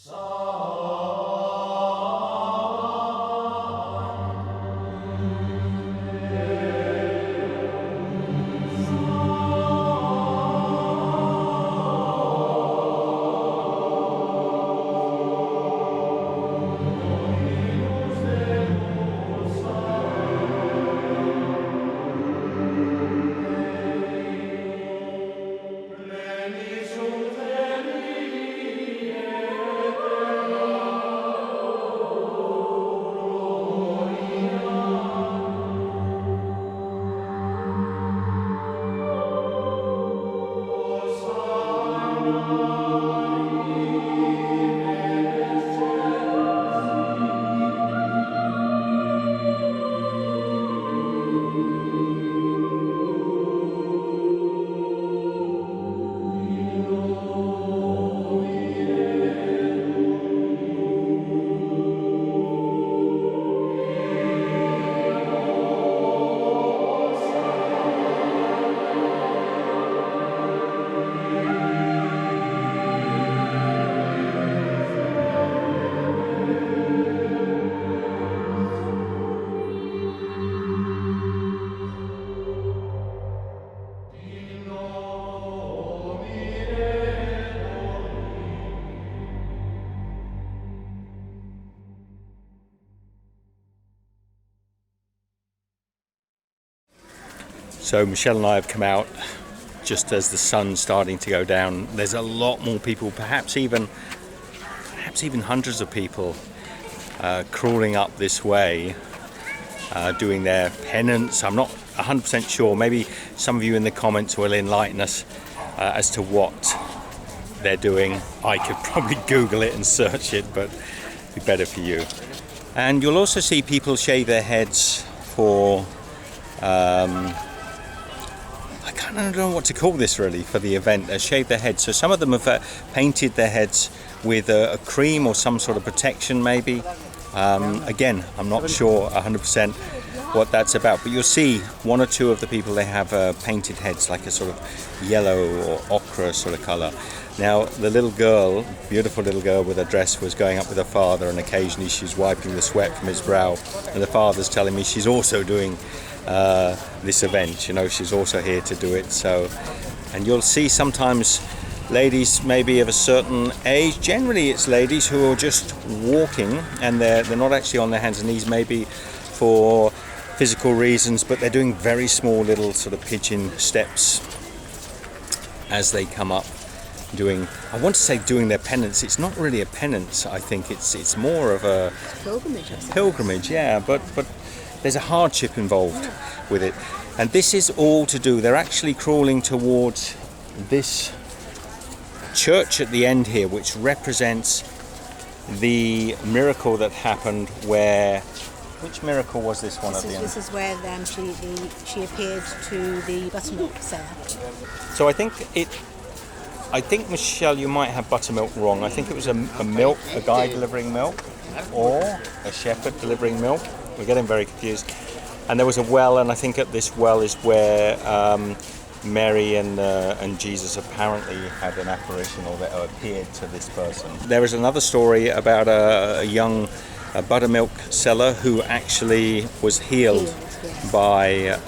So Michelle and I have come out just as the sun's starting to go down. There's a lot more people, perhaps even hundreds of people crawling up this way, doing their penance. I'm not 100% sure. Maybe some of you in the comments will enlighten us as to what they're doing. I could probably Google it and search it, but it'd be better for you. And you'll also see people shave their heads for I don't know what to call this really for the event. They shave their heads. So some of them have painted their heads with a cream or some sort of protection maybe. Again, I'm not sure 100% what that's about, but you'll see one or two of the people, they have painted heads like a sort of yellow or ochre sort of colour. Now the little girl, beautiful little girl with a dress, was going up with her father, and occasionally she's wiping the sweat from his brow, and the father's telling me she's also doing this event, you know, she's also here to do it. So, and you'll see sometimes ladies maybe of a certain age, generally it's ladies who are just walking, and they're not actually on their hands and knees, maybe for physical reasons, but they're doing very small little sort of pigeon steps as they come up, doing, I want to say doing their penance. It's not really a penance, I think it's more of a pilgrimage, yeah, but there's a hardship involved with it. And this is all to do, they're actually crawling towards this church at the end here, which represents the miracle that happened where, which miracle was this one at the end? This is where she appeared to the buttermilk seller. So I think Michelle, you might have buttermilk wrong. I think it was a guy delivering milk, or a shepherd delivering milk. We're getting very confused. And there was a well, and I think at this well is where Mary and Jesus apparently had an apparition, or they appeared to this person. There is another story about a young buttermilk seller who actually was healed by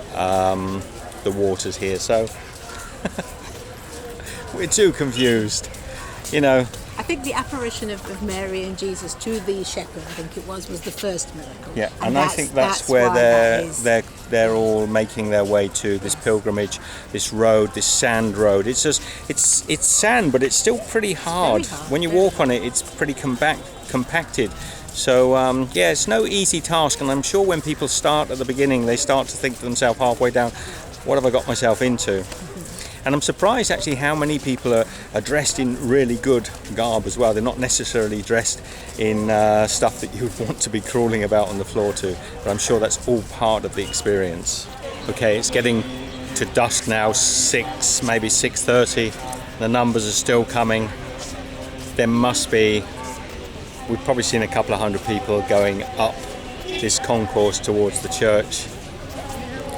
the waters here. So we're too confused, you know. I think the apparition of Mary and Jesus to the shepherd, I think it was the first miracle. Yeah, and I think that's where they're all making their way to this pilgrimage, this road, this sand road. It's just it's sand, but it's still pretty hard. When you walk on it, it's pretty compacted. So yeah, it's no easy task, and I'm sure when people start at the beginning, they start to think to themselves halfway down, what have I got myself into? And I'm surprised actually how many people are dressed in really good garb as well. They're not necessarily dressed in stuff that you would want to be crawling about on the floor to, but I'm sure that's all part of the experience. Okay, it's getting to dusk now, 6, maybe 6:30. The numbers are still coming. There must be, we've probably seen a couple of hundred people going up this concourse towards the church.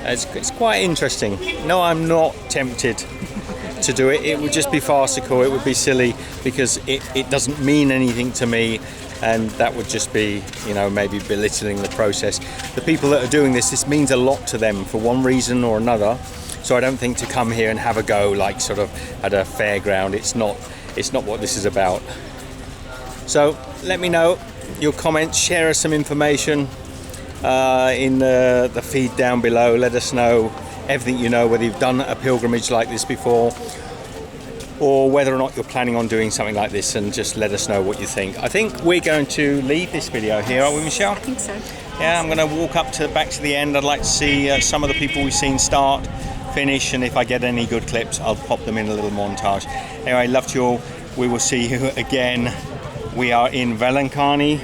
It's quite interesting. No, I'm not tempted to do it. It would just be farcical. It would be silly because it doesn't mean anything to me, and that would just be, you know, maybe belittling the process. The people that are doing this means a lot to them for one reason or another. So I don't think to come here and have a go like sort of at a fairground. It's not what this is about. So let me know your comments, share us some information in the feed down below. Let us know everything you know, whether you've done a pilgrimage like this before or whether or not you're planning on doing something like this, and just let us know what you think. I think we're going to leave this video here, aren't we, Michelle? I think so. Yeah, I'm going to walk back to the end. I'd like to see some of the people we've seen start, finish, and if I get any good clips, I'll pop them in a little montage. Anyway, love to you all. We will see you again. We are in Velankanni.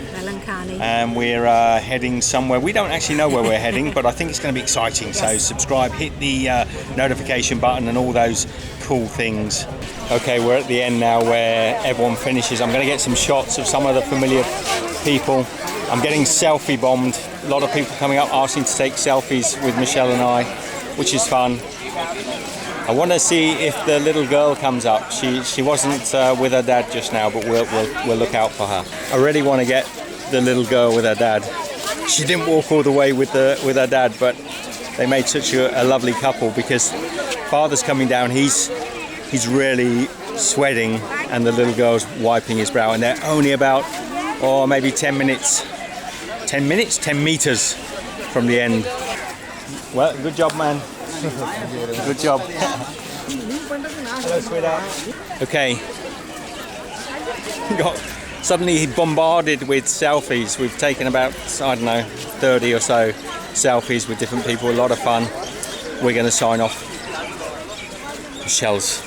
And we're heading somewhere. We don't actually know where we're heading, but I think it's going to be exciting. Yes. So subscribe, hit the notification button and all those cool things. Okay, we're at the end now where everyone finishes. I'm going to get some shots of some of the familiar people. I'm getting selfie bombed. A lot of people coming up asking to take selfies with Michelle and I, which is fun. I want to see if the little girl comes up. She wasn't with her dad just now, but we'll look out for her. I really want to get the little girl with her dad. She didn't walk all the way with her dad, but they made such a lovely couple, because father's coming down. He's really sweating, and the little girl's wiping his brow, and they're only about maybe 10 meters from the end. Well, good job, man. Good job. Hello, sweetheart. Okay. Got suddenly bombarded with selfies. We've taken about, I don't know, 30 or so selfies with different people. A lot of fun. We're going to sign off. Michelle's.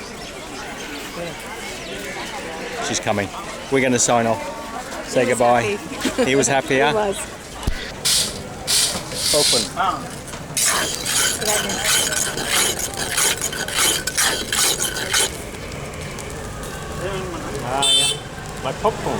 She's coming. We're going to sign off. Say goodbye. Happy. He was happy, yeah? He was. Open. Ah, yeah. My popcorn.